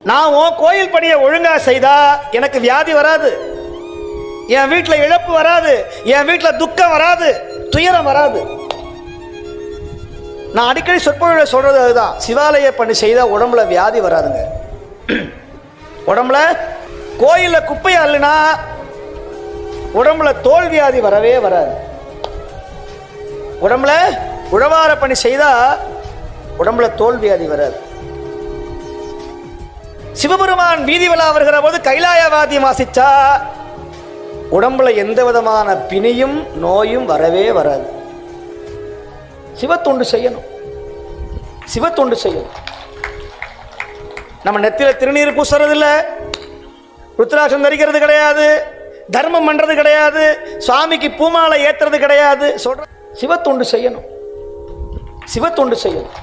நான் உன் கோயில் பணியை ஒழுங்கா செய்தா எனக்கு வியாதி வராது, என் வீட்டில் இழப்பு வராது, என் வீட்டில் துக்கம் வராது, துயரம் வராது. நான் அடிக்கடி சொற்பொழிவில் சொல்றது அதுதான். சிவாலய பணி செய்தா உடம்புல வியாதி வராதுங்க. உடம்புல கோயில்ல குப்பையா இல்லைன்னா உடம்புல தோல் வியாதி வரவே வராது. உடம்புல உழவார பணி செய்தா உடம்புல தோல் வியாதி வராது. சிவபெருமான் வீதி விழா வருகிற போது கைலாயவாதி வாசிச்சா உடம்புல எந்த விதமான பிணியும் நோயும் வரவே வராது. சிவத்தொண்டு செய்யணும், சிவத்தொண்டு செய்யணும். நம்ம நெத்தியில திருநீர் பூசுறது இல்லை, ருத்ராட்சம் தரிக்கிறது கிடையாது, தர்மம் பண்றது கிடையாது, சுவாமிக்கு பூமாலை ஏற்றுறது கிடையாது. சொல்ற சிவத்தொண்டு செய்யணும், சிவத்தொண்டு செய்யணும்.